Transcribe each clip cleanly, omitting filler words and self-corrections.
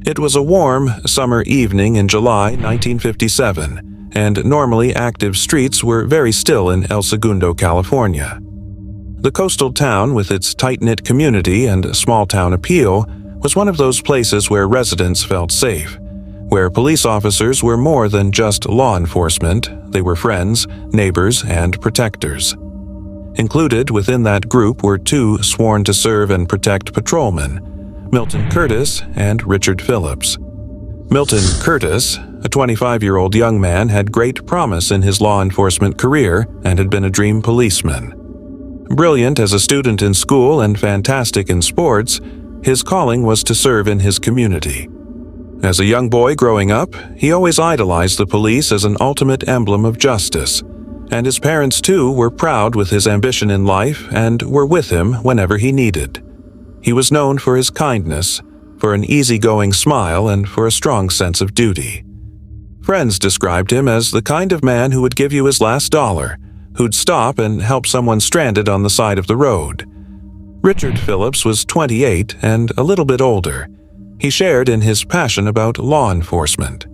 It was a warm, summer evening in July 1957, and normally active streets were very still in El Segundo, California. The coastal town, with its tight-knit community and small-town appeal, was one of those places where residents felt safe, where police officers were more than just law enforcement. They were friends, neighbors, and protectors. Included within that group were two sworn to serve and protect patrolmen, Milton Curtis and Richard Phillips. Milton Curtis, a 25-year-old young man, had great promise in his law enforcement career and had been a dream policeman. Brilliant as a student in school and fantastic in sports, his calling was to serve in his community. As a young boy growing up, he always idolized the police as an ultimate emblem of justice, and his parents too were proud with his ambition in life and were with him whenever he needed. He was known for his kindness, for an easygoing smile, and for a strong sense of duty. Friends described him as the kind of man who would give you his last dollar, who'd stop and help someone stranded on the side of the road. Richard Phillips was 28 and a little bit older. He shared in his passion about law enforcement.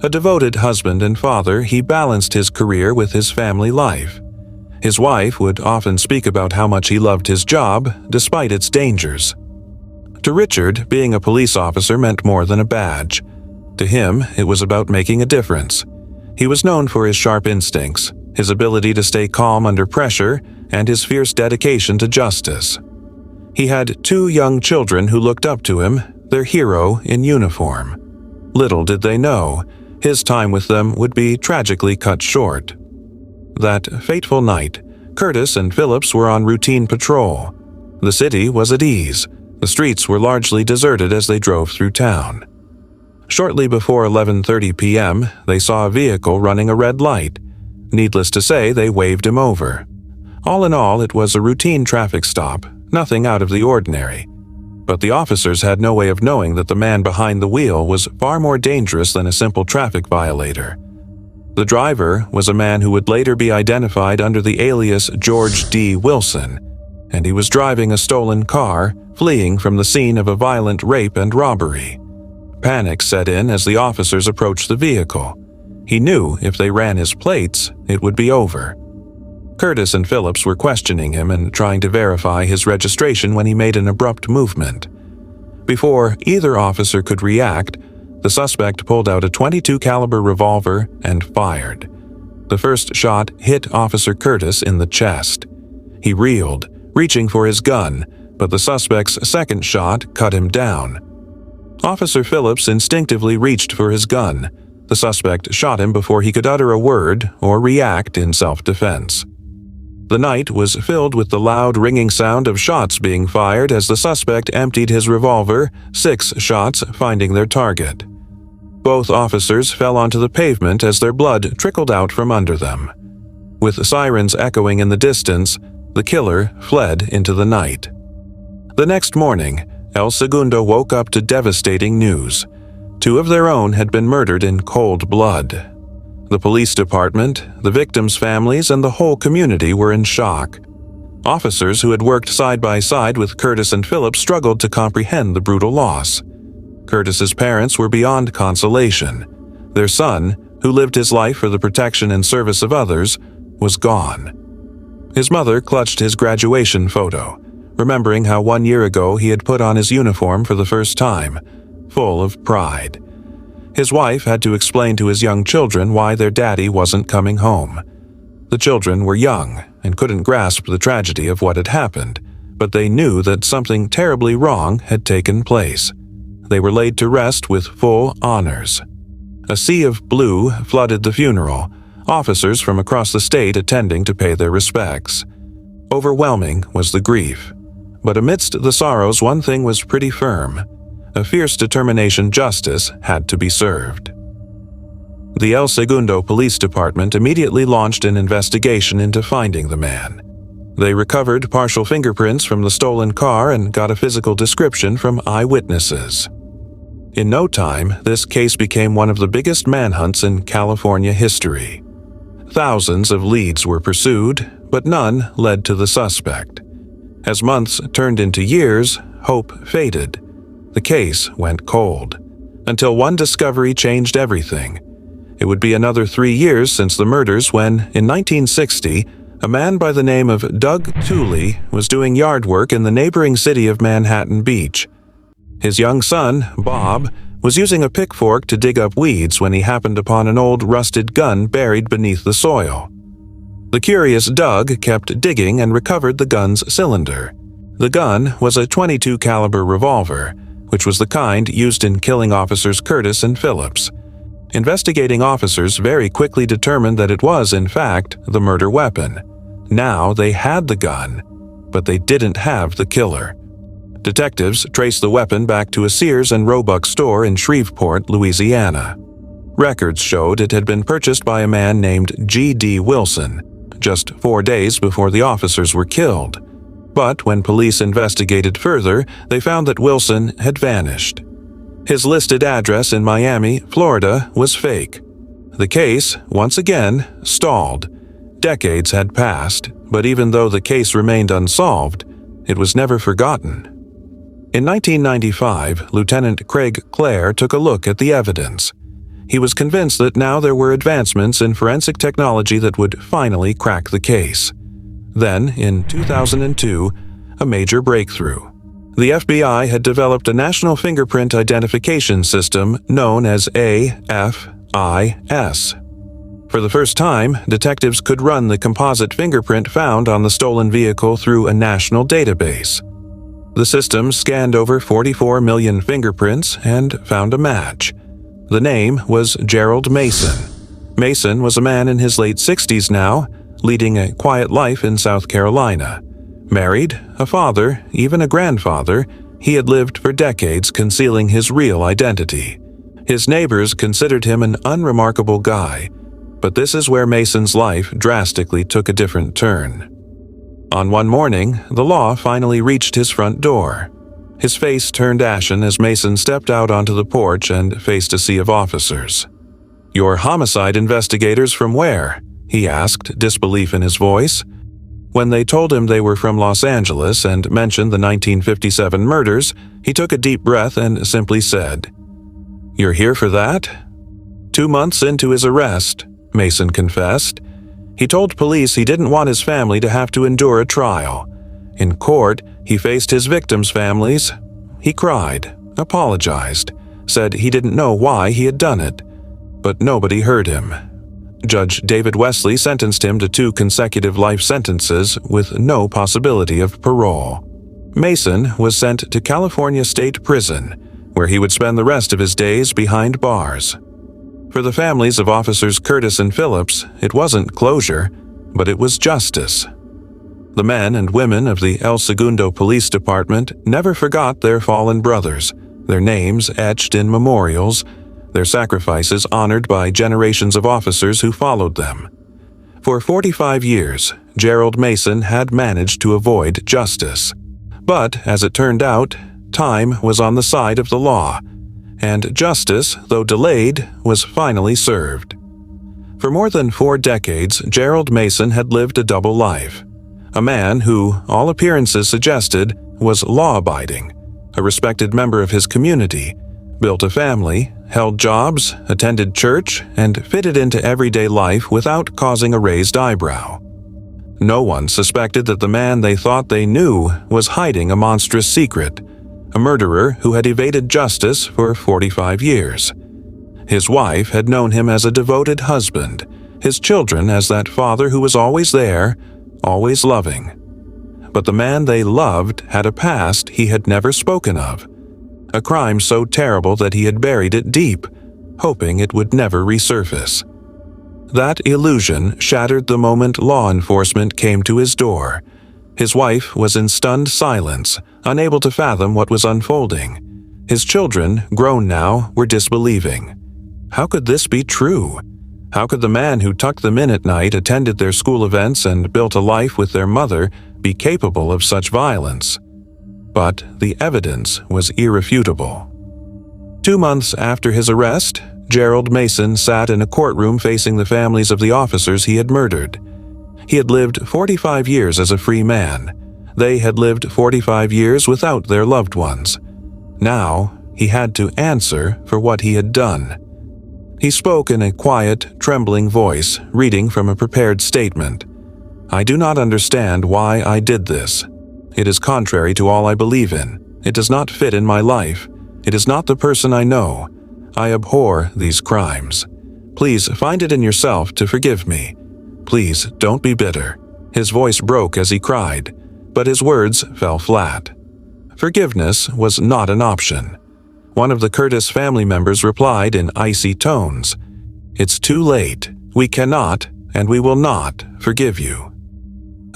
A devoted husband and father, he balanced his career with his family life. His wife would often speak about how much he loved his job, despite its dangers. To Richard, being a police officer meant more than a badge. To him, it was about making a difference. He was known for his sharp instincts, his ability to stay calm under pressure, and his fierce dedication to justice. He had two young children who looked up to him, their hero in uniform. Little did they know, his time with them would be tragically cut short. That fateful night, Curtis and Phillips were on routine patrol. The city was at ease. The streets were largely deserted as they drove through town. Shortly before 11:30 p.m., they saw a vehicle running a red light. Needless to say, they waved him over. All in all, it was a routine traffic stop, nothing out of the ordinary. But the officers had no way of knowing that the man behind the wheel was far more dangerous than a simple traffic violator. The driver was a man who would later be identified under the alias George D. Wilson, and he was driving a stolen car, fleeing from the scene of a violent rape and robbery. Panic set in as the officers approached the vehicle. He knew if they ran his plates, it would be over. Curtis and Phillips were questioning him and trying to verify his registration when he made an abrupt movement. Before either officer could react, the suspect pulled out a .22 caliber revolver and fired. The first shot hit Officer Curtis in the chest. He reeled, reaching for his gun, but the suspect's second shot cut him down. Officer Phillips instinctively reached for his gun. The suspect shot him before he could utter a word or react in self-defense. The night was filled with the loud ringing sound of shots being fired as the suspect emptied his revolver, 6 shots finding their target. Both officers fell onto the pavement as their blood trickled out from under them. With sirens echoing in the distance, the killer fled into the night. The next morning, El Segundo woke up to devastating news. 2 of their own had been murdered in cold blood. The police department, the victims' families, and the whole community were in shock. Officers who had worked side by side with Curtis and Phillips struggled to comprehend the brutal loss. Curtis's parents were beyond consolation. Their son, who lived his life for the protection and service of others, was gone. His mother clutched his graduation photo, remembering how 1 year ago he had put on his uniform for the first time, full of pride. His wife had to explain to his young children why their daddy wasn't coming home. The children were young and couldn't grasp the tragedy of what had happened, but they knew that something terribly wrong had taken place. They were laid to rest with full honors. A sea of blue flooded the funeral, officers from across the state attending to pay their respects. Overwhelming was the grief. But amidst the sorrows, one thing was pretty firm. A fierce determination justice had to be served. The El Segundo Police Department immediately launched an investigation into finding the man. They recovered partial fingerprints from the stolen car and got a physical description from eyewitnesses. In no time, this case became one of the biggest manhunts in California history. Thousands of leads were pursued, but none led to the suspect. As months turned into years, hope faded. The case went cold. Until one discovery changed everything. It would be another 3 years since the murders when, in 1960, a man by the name of Doug Tooley was doing yard work in the neighboring city of Manhattan Beach. His young son, Bob, was using a pickfork to dig up weeds when he happened upon an old rusted gun buried beneath the soil. The curious Doug kept digging and recovered the gun's cylinder. The gun was a .22 caliber revolver, which was the kind used in killing officers Curtis and Phillips. Investigating officers very quickly determined that it was, in fact, the murder weapon. Now they had the gun, but they didn't have the killer. Detectives traced the weapon back to a Sears and Roebuck store in Shreveport, Louisiana. Records showed it had been purchased by a man named G.D. Wilson, just 4 days before the officers were killed. But when police investigated further, they found that Wilson had vanished. His listed address in Miami, Florida, was fake. The case, once again, stalled. Decades had passed, but even though the case remained unsolved, it was never forgotten. In 1995, Lieutenant Craig Clare took a look at the evidence. He was convinced that now there were advancements in forensic technology that would finally crack the case. Then, in 2002, a major breakthrough. The FBI had developed a national fingerprint identification system known as AFIS. For the first time, detectives could run the composite fingerprint found on the stolen vehicle through a national database. The system scanned over 44 million fingerprints and found a match. The name was Gerald Mason. Mason was a man in his late 60s now, leading a quiet life in South Carolina. Married, a father, even a grandfather, he had lived for decades concealing his real identity. His neighbors considered him an unremarkable guy, but this is where Mason's life drastically took a different turn. On one morning, the law finally reached his front door. His face turned ashen as Mason stepped out onto the porch and faced a sea of officers. "You're homicide investigators from where?" he asked, disbelief in his voice. When they told him they were from Los Angeles and mentioned the 1957 murders, he took a deep breath and simply said, "You're here for that?" 2 months into his arrest, Mason confessed, he told police he didn't want his family to have to endure a trial. In court, he faced his victims' families. He cried, apologized, said he didn't know why he had done it. But nobody heard him. Judge David Wesley sentenced him to 2 consecutive life sentences with no possibility of parole. Mason was sent to California State Prison, where he would spend the rest of his days behind bars. For the families of officers Curtis and Phillips, it wasn't closure, but it was justice. The men and women of the El Segundo Police Department never forgot their fallen brothers, their names etched in memorials, their sacrifices honored by generations of officers who followed them. For 45 years, Gerald Mason had managed to avoid justice. But, as it turned out, time was on the side of the law, and justice, though delayed, was finally served. For more than 4 decades, Gerald Mason had lived a double life. A man who, all appearances suggested, was law-abiding, a respected member of his community, built a family, held jobs, attended church, and fitted into everyday life without causing a raised eyebrow. No one suspected that the man they thought they knew was hiding a monstrous secret, a murderer who had evaded justice for 45 years. His wife had known him as a devoted husband, his children as that father who was always there, always loving. But the man they loved had a past he had never spoken of, a crime so terrible that he had buried it deep, hoping it would never resurface. That illusion shattered the moment law enforcement came to his door. His wife was in stunned silence, unable to fathom what was unfolding. His children, grown now, were disbelieving. How could this be true? How could the man who tucked them in at night, attended their school events, and built a life with their mother be capable of such violence? But the evidence was irrefutable. 2 months after his arrest, Gerald Mason sat in a courtroom facing the families of the officers he had murdered. He had lived 45 years as a free man. They had lived 45 years without their loved ones. Now, he had to answer for what he had done. He spoke in a quiet, trembling voice, reading from a prepared statement. "I do not understand why I did this. It is contrary to all I believe in. It does not fit in my life. It is not the person I know. I abhor these crimes. Please find it in yourself to forgive me. Please don't be bitter." His voice broke as he cried, but his words fell flat. Forgiveness was not an option. One of the Curtis family members replied in icy tones, "It's too late. We cannot, and we will not, forgive you."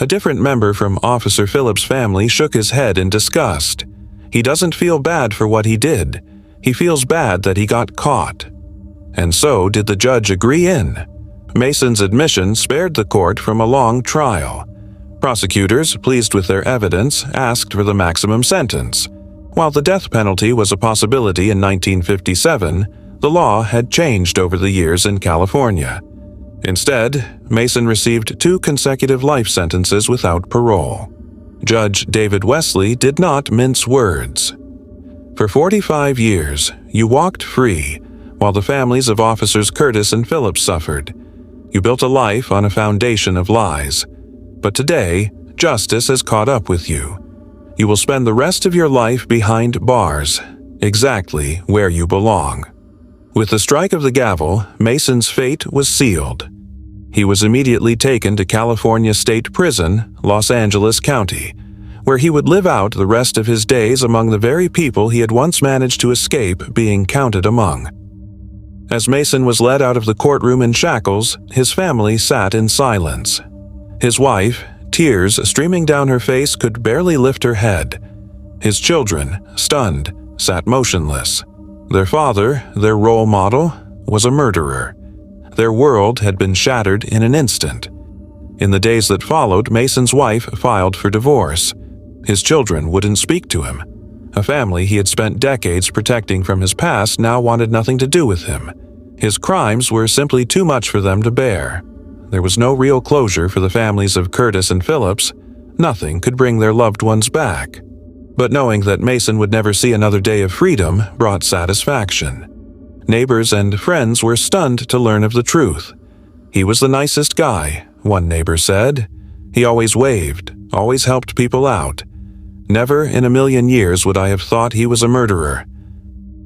A different member from Officer Phillips' family shook his head in disgust. He doesn't feel bad for what he did. He feels bad that he got caught. And so did the judge agree in. Mason's admission spared the court from a long trial. Prosecutors, pleased with their evidence, asked for the maximum sentence. While the death penalty was a possibility in 1957, the law had changed over the years in California. Instead, Mason received 2 consecutive life sentences without parole. Judge David Wesley did not mince words. For 45 years, you walked free, while the families of Officers Curtis and Phillips suffered. You built a life on a foundation of lies. But today, justice has caught up with you. You will spend the rest of your life behind bars, exactly where you belong. With the strike of the gavel, Mason's fate was sealed. He was immediately taken to California State Prison, Los Angeles County, where he would live out the rest of his days among the very people he had once managed to escape being counted among. As Mason was led out of the courtroom in shackles, his family sat in silence. His wife, tears streaming down her face, could barely lift her head. His children, stunned, sat motionless. Their father, their role model, was a murderer. Their world had been shattered in an instant. In the days that followed, Mason's wife filed for divorce. His children wouldn't speak to him. A family he had spent decades protecting from his past now wanted nothing to do with him. His crimes were simply too much for them to bear. There was no real closure for the families of Curtis and Phillips. Nothing could bring their loved ones back. But knowing that Mason would never see another day of freedom brought satisfaction. Neighbors and friends were stunned to learn of the truth. He was the nicest guy, one neighbor said. He always waved, always helped people out. Never in a million years would I have thought he was a murderer.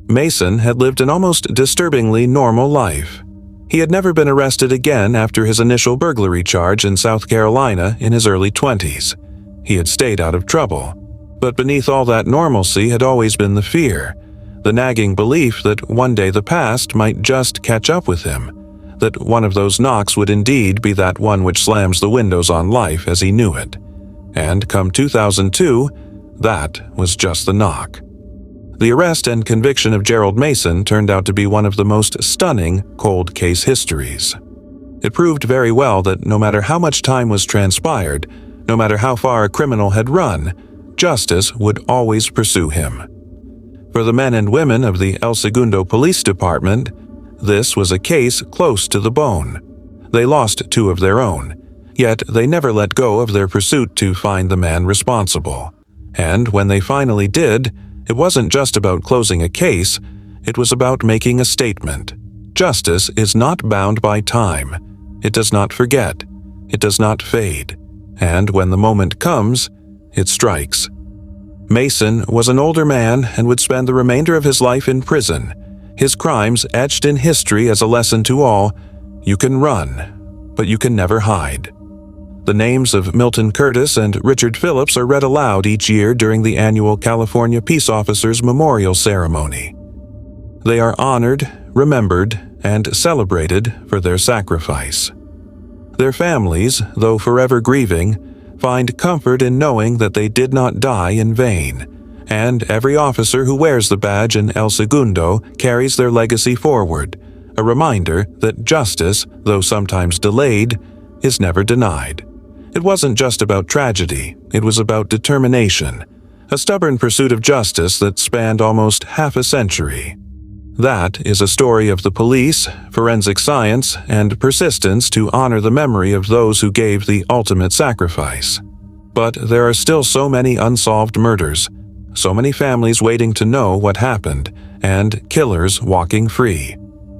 Mason had lived an almost disturbingly normal life. He had never been arrested again after his initial burglary charge in South Carolina in his early 20s. He had stayed out of trouble. But beneath all that normalcy had always been the fear, the nagging belief that one day the past might just catch up with him, that one of those knocks would indeed be that one which slams the windows on life as he knew it. And come 2002, that was just the knock. The arrest and conviction of Gerald Mason turned out to be one of the most stunning cold case histories. It proved very well that no matter how much time was transpired, no matter how far a criminal had run, justice would always pursue him. For the men and women of the El Segundo Police Department, this was a case close to the bone. They lost 2 of their own, yet they never let go of their pursuit to find the man responsible. And when they finally did, it wasn't just about closing a case, it was about making a statement. Justice is not bound by time. It does not forget. It does not fade. And when the moment comes, it strikes. Mason was an older man and would spend the remainder of his life in prison, his crimes etched in history as a lesson to all: you can run, but you can never hide. The names of Milton Curtis and Richard Phillips are read aloud each year during the annual California Peace Officers Memorial Ceremony. They are honored, remembered, and celebrated for their sacrifice. Their families, though forever grieving, find comfort in knowing that they did not die in vain, and every officer who wears the badge in El Segundo carries their legacy forward, a reminder that justice, though sometimes delayed, is never denied. It wasn't just about tragedy, it was about determination, a stubborn pursuit of justice that spanned almost half a century. That is a story of the police, forensic science, and persistence to honor the memory of those who gave the ultimate sacrifice. But there are still so many unsolved murders, So many families waiting to know what happened, and killers walking free.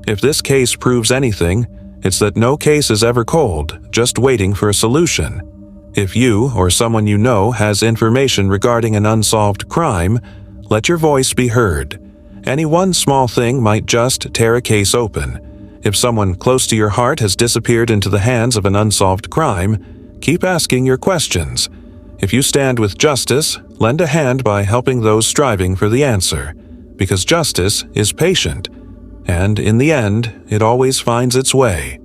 If this case proves anything, it's that no case is ever cold, just waiting for a solution. If you or someone you know has information regarding an unsolved crime, let your voice be heard. Any one small thing might just tear a case open. If someone close to your heart has disappeared into the hands of an unsolved crime, keep asking your questions. If you stand with justice, lend a hand by helping those striving for the answer, because justice is patient, and in the end, it always finds its way.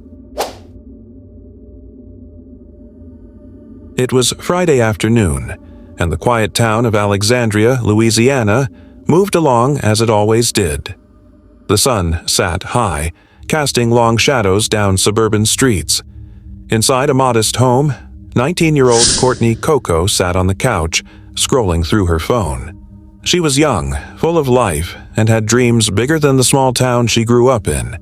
It was Friday afternoon, and the quiet town of Alexandria, Louisiana, moved along as it always did. The sun sat high, casting long shadows down suburban streets. Inside a modest home, 19-year-old Courtney Coco sat on the couch, scrolling through her phone. She was young, full of life, and had dreams bigger than the small town she grew up in.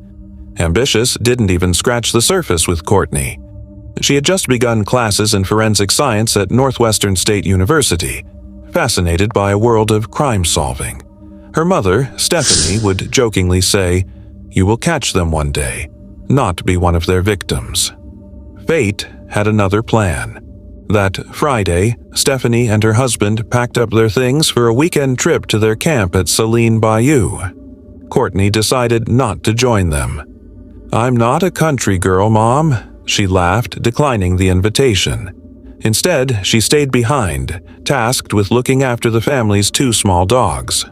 Ambitious didn't even scratch the surface with Courtney. She had just begun classes in forensic science at Northwestern State University, fascinated by a world of crime solving. Her mother, Stephanie, would jokingly say, "You will catch them one day, not be one of their victims." Fate had another plan. That Friday, Stephanie and her husband packed up their things for a weekend trip to their camp at Saline Bayou. Courtney decided not to join them. "I'm not a country girl, Mom," she laughed, declining the invitation. Instead, she stayed behind, tasked with looking after the family's 2 small dogs.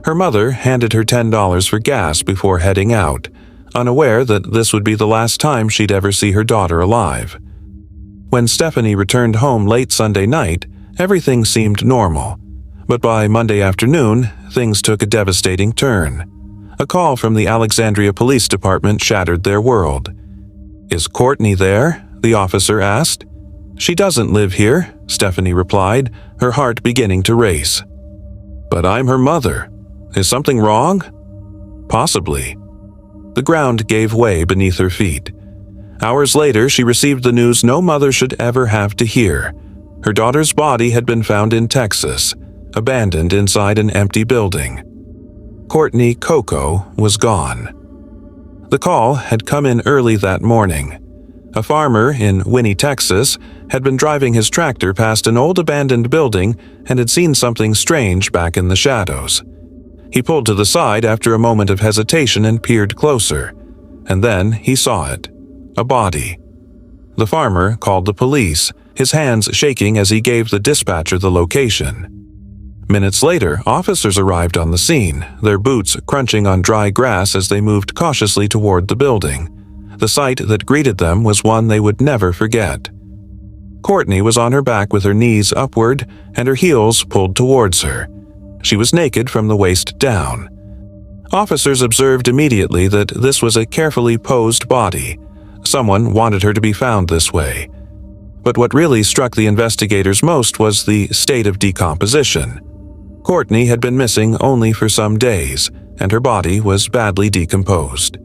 Her mother handed her $10 for gas before heading out, unaware that this would be the last time she'd ever see her daughter alive. When Stephanie returned home late Sunday night, everything seemed normal. But by Monday afternoon, things took a devastating turn. A call from the Alexandria Police Department shattered their world. "Is Courtney there?" the officer asked. "She doesn't live here," Stephanie replied, her heart beginning to race. "But I'm her mother. Is something wrong?" "Possibly." The ground gave way beneath her feet. Hours later, she received the news no mother should ever have to hear. Her daughter's body had been found in Texas, abandoned inside an empty building. Courtney Coco was gone. The call had come in early that morning. A farmer in Winnie, Texas, had been driving his tractor past an old abandoned building and had seen something strange back in the shadows. He pulled to the side after a moment of hesitation and peered closer, and then he saw it. A body. The farmer called the police, his hands shaking as he gave the dispatcher the location. Minutes later, officers arrived on the scene, their boots crunching on dry grass as they moved cautiously toward the building. The sight that greeted them was one they would never forget. Courtney was on her back with her knees upward and her heels pulled towards her. She was naked from the waist down. Officers observed immediately that this was a carefully posed body. Someone wanted her to be found this way. But what really struck the investigators most was the state of decomposition. Courtney had been missing only for some days, and her body was badly decomposed.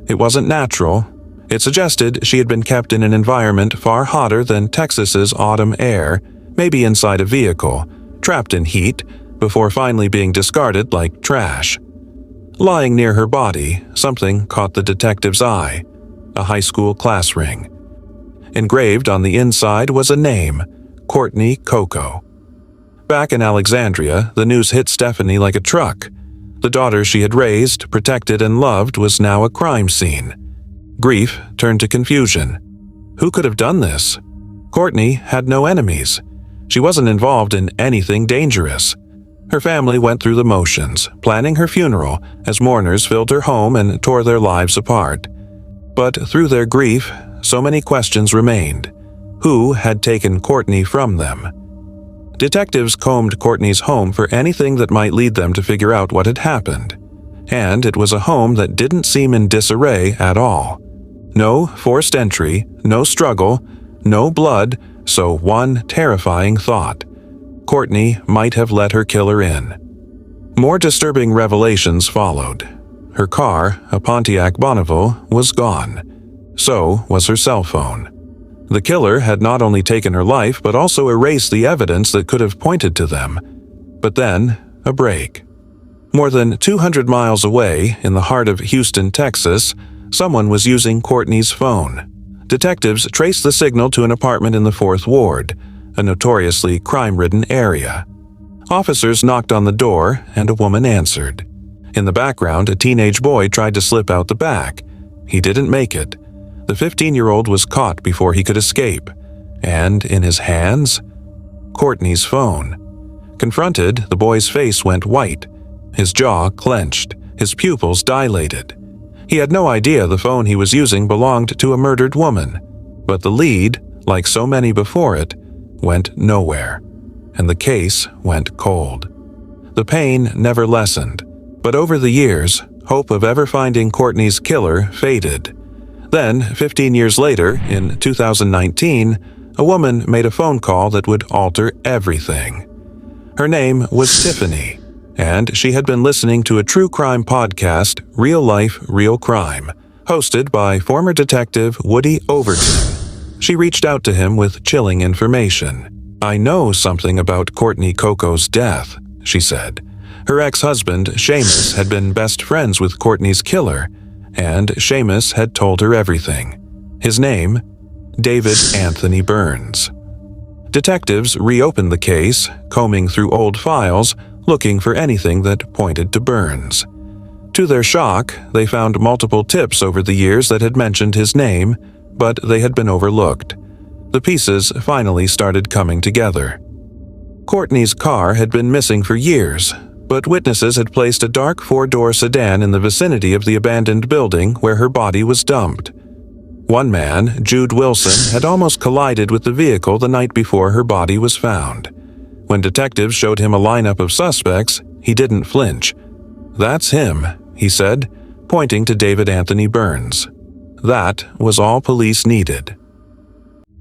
It wasn't natural. It suggested she had been kept in an environment far hotter than Texas's autumn air, maybe inside a vehicle, trapped in heat, before finally being discarded like trash. Lying near her body, something caught the detective's eye. A high school class ring. Engraved on the inside was a name, Courtney Coco. Back in Alexandria, the news hit Stephanie like a truck. The daughter she had raised, protected, and loved was now a crime scene. Grief turned to confusion. Who could have done this? Courtney had no enemies. She wasn't involved in anything dangerous. Her family went through the motions, planning her funeral as mourners filled her home and tore their lives apart. But through their grief, so many questions remained. Who had taken Courtney from them? Detectives combed Courtney's home for anything that might lead them to figure out what had happened. And it was a home that didn't seem in disarray at all. No forced entry, no struggle, no blood, so one terrifying thought. Courtney might have let her killer in. More disturbing revelations followed. Her car, a Pontiac Bonneville, was gone. So was her cell phone. The killer had not only taken her life but also erased the evidence that could have pointed to them. But then, a break. More than 200 miles away, in the heart of Houston, Texas, someone was using Courtney's phone. Detectives traced the signal to an apartment in the 4th Ward, a notoriously crime-ridden area. Officers knocked on the door, and a woman answered. In the background, a teenage boy tried to slip out the back. He didn't make it. The 15-year-old was caught before he could escape. And in his hands, Courtney's phone. Confronted, the boy's face went white. His jaw clenched, his pupils dilated. He had no idea the phone he was using belonged to a murdered woman. But the lead, like so many before it, went nowhere. And the case went cold. The pain never lessened. But over the years, hope of ever finding Courtney's killer faded. Then, 15 years later, in 2019, a woman made a phone call that would alter everything. Her name was Tiffany, and she had been listening to a true crime podcast, Real Life, Real Crime, hosted by former detective Woody Overton. She reached out to him with chilling information. "I know something about Courtney Coco's death," she said. Her ex-husband, Seamus, had been best friends with Courtney's killer, and Seamus had told her everything. His name? David Anthony Burns. Detectives reopened the case, combing through old files, looking for anything that pointed to Burns. To their shock, they found multiple tips over the years that had mentioned his name, but they had been overlooked. The pieces finally started coming together. Courtney's car had been missing for years, but witnesses had placed a dark 4-door sedan in the vicinity of the abandoned building where her body was dumped. One man, Jude Wilson, had almost collided with the vehicle the night before her body was found. When detectives showed him a lineup of suspects, he didn't flinch. "That's him," he said, pointing to David Anthony Burns. That was all police needed.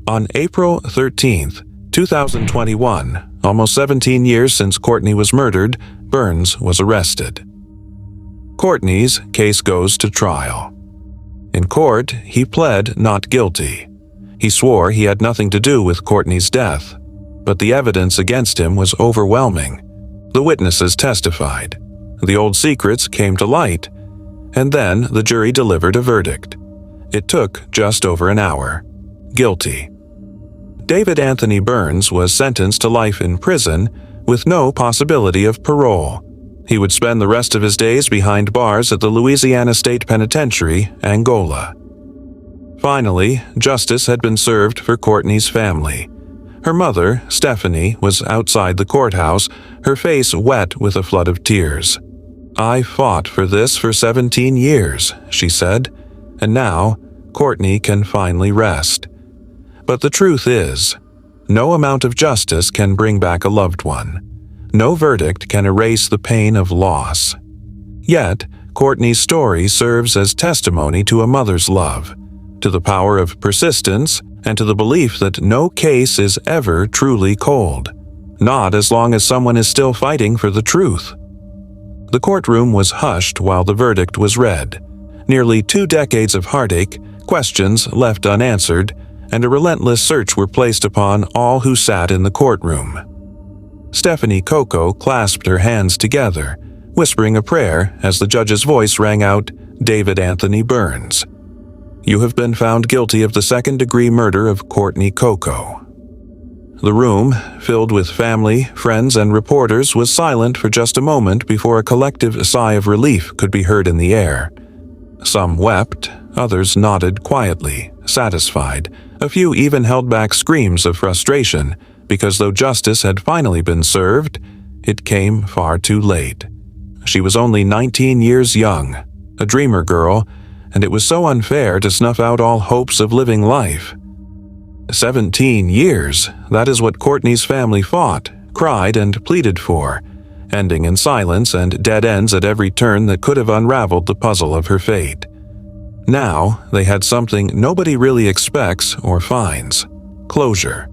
On April 13, 2021, almost 17 years since Courtney was murdered, Burns was arrested. Courtney's case goes to trial. In court, he pled not guilty. He swore he had nothing to do with Courtney's death, but the evidence against him was overwhelming. The witnesses testified. The old secrets came to light, and then the jury delivered a verdict. It took just over an hour. Guilty. David Anthony Burns was sentenced to life in prison with no possibility of parole. He would spend the rest of his days behind bars at the Louisiana State Penitentiary, Angola. Finally, justice had been served for Courtney's family. Her mother, Stephanie, was outside the courthouse, her face wet with a flood of tears. "I fought for this for 17 years, she said, "and now Courtney can finally rest." But the truth is, no amount of justice can bring back a loved one. No verdict can erase the pain of loss. Yet, Courtney's story serves as testimony to a mother's love, to the power of persistence, and to the belief that no case is ever truly cold, not as long as someone is still fighting for the truth. The courtroom was hushed while the verdict was read. Nearly 2 decades of heartache, questions left unanswered, and a relentless search were placed upon all who sat in the courtroom. Stephanie Coco clasped her hands together, whispering a prayer as the judge's voice rang out, "David Anthony Burns, you have been found guilty of the second-degree murder of Courtney Coco." The room, filled with family, friends, and reporters, was silent for just a moment before a collective sigh of relief could be heard in the air. Some wept, others nodded quietly, satisfied. A few even held back screams of frustration, because though justice had finally been served, it came far too late. She was only 19 years young, a dreamer girl, and it was so unfair to snuff out all hopes of living life. 17 years, that is what Courtney's family fought, cried, and pleaded for, ending in silence and dead ends at every turn that could have unraveled the puzzle of her fate. Now, they had something nobody really expects or finds: closure.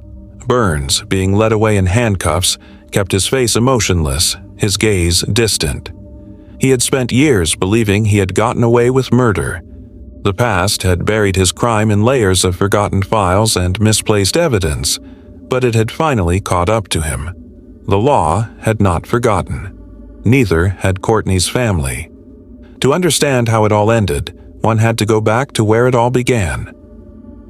Burns, being led away in handcuffs, kept his face emotionless, his gaze distant. He had spent years believing he had gotten away with murder. The past had buried his crime in layers of forgotten files and misplaced evidence, but it had finally caught up to him. The law had not forgotten. Neither had Courtney's family. To understand how it all ended, one had to go back to where it all began.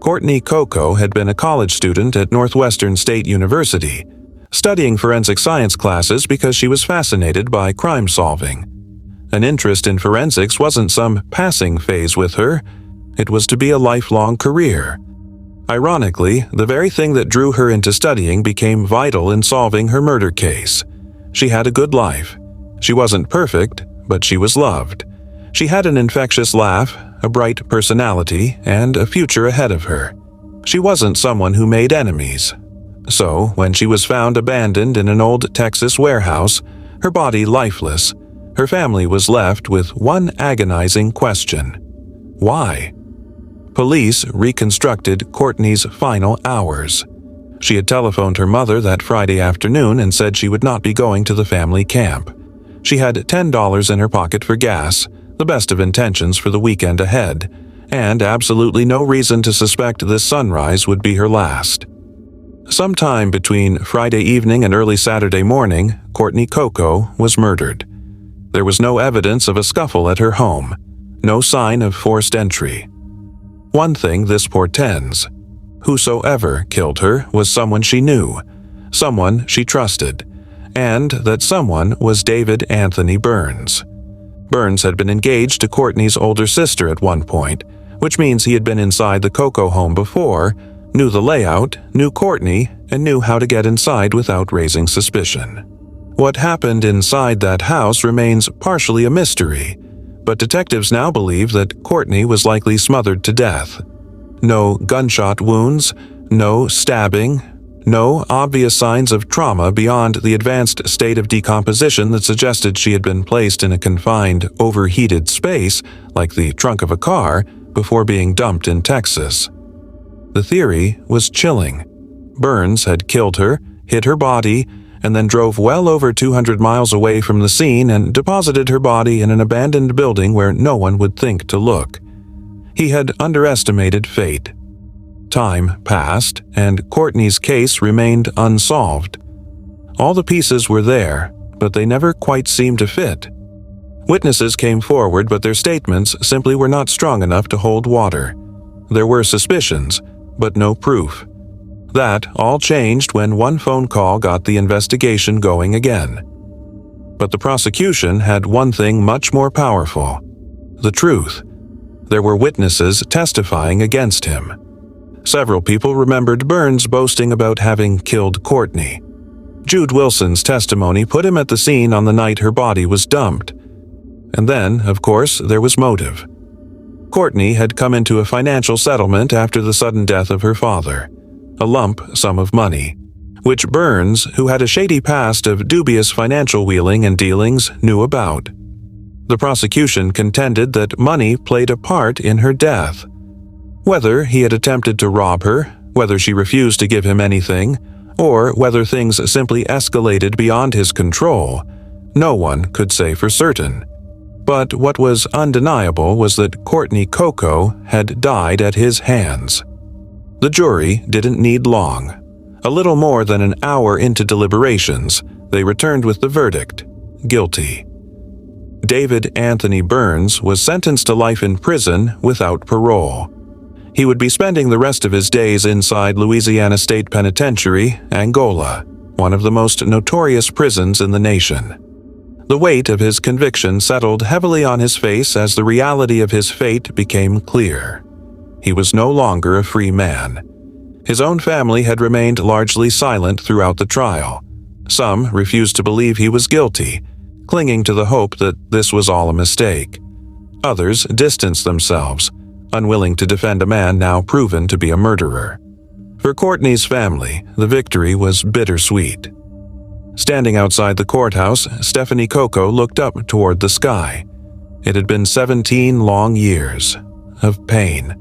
Courtney Coco had been a college student at Northwestern State University, studying forensic science classes because she was fascinated by crime solving. An interest in forensics wasn't some passing phase with her. It was to be a lifelong career. Ironically, the very thing that drew her into studying became vital in solving her murder case. She had a good life. She wasn't perfect, but she was loved. She had an infectious laugh, a bright personality, and a future ahead of her. She wasn't someone who made enemies. So, when she was found abandoned in an old Texas warehouse, her body lifeless, her family was left with one agonizing question. Why? Police reconstructed Courtney's final hours. She had telephoned her mother that Friday afternoon and said she would not be going to the family camp. She had $10 in her pocket for gas, the best of intentions for the weekend ahead, and absolutely no reason to suspect this sunrise would be her last. Sometime between Friday evening and early Saturday morning, Courtney Coco was murdered. There was no evidence of a scuffle at her home, no sign of forced entry. One thing this portends: whosoever killed her was someone she knew, someone she trusted, and that someone was David Anthony Burns. Burns had been engaged to Courtney's older sister at one point, which means he had been inside the Coco home before, knew the layout, knew Courtney, and knew how to get inside without raising suspicion. What happened inside that house remains partially a mystery, but detectives now believe that Courtney was likely smothered to death. No gunshot wounds, no stabbing, no obvious signs of trauma beyond the advanced state of decomposition that suggested she had been placed in a confined, overheated space, like the trunk of a car, before being dumped in Texas. The theory was chilling. Burns had killed her, hid her body, and then drove well over 200 miles away from the scene and deposited her body in an abandoned building where no one would think to look. He had underestimated fate. Time passed, and Courtney's case remained unsolved. All the pieces were there, but they never quite seemed to fit. Witnesses came forward, but their statements simply were not strong enough to hold water. There were suspicions, but no proof. That all changed when one phone call got the investigation going again. But the prosecution had one thing much more powerful: the truth. There were witnesses testifying against him. Several people remembered Burns boasting about having killed Courtney. Jude Wilson's testimony put him at the scene on the night her body was dumped. And then, of course, there was motive. Courtney had come into a financial settlement after the sudden death of her father, a lump sum of money, which Burns, who had a shady past of dubious financial wheeling and dealings, knew about. The prosecution contended that money played a part in her death. Whether he had attempted to rob her, whether she refused to give him anything, or whether things simply escalated beyond his control, no one could say for certain. But what was undeniable was that Courtney Coco had died at his hands. The jury didn't need long. A little more than an hour into deliberations, they returned with the verdict: guilty. David Anthony Burns was sentenced to life in prison without parole. He would be spending the rest of his days inside Louisiana State Penitentiary, Angola, one of the most notorious prisons in the nation. The weight of his conviction settled heavily on his face as the reality of his fate became clear. He was no longer a free man. His own family had remained largely silent throughout the trial. Some refused to believe he was guilty, clinging to the hope that this was all a mistake. Others distanced themselves, unwilling to defend a man now proven to be a murderer. For Courtney's family, the victory was bittersweet. Standing outside the courthouse, Stephanie Coco looked up toward the sky. It had been 17 long years of pain,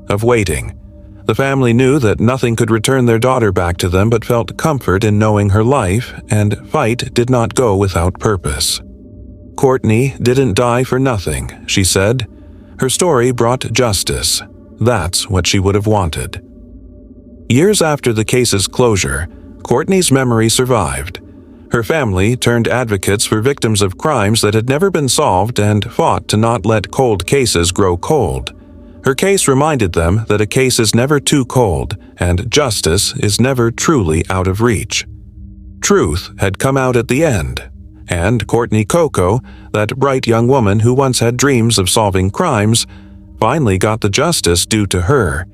of waiting. The family knew that nothing could return their daughter back to them, but felt comfort in knowing her life and fight did not go without purpose. Courtney didn't die for nothing, she said. Her story brought justice. That's what she would have wanted. Years after the case's closure, Courtney's memory survived. Her family turned advocates for victims of crimes that had never been solved and fought to not let cold cases grow cold. Her case reminded them that a case is never too cold and justice is never truly out of reach. Truth had come out at the end, and Courtney Coco, that bright young woman who once had dreams of solving crimes, finally got the justice due to her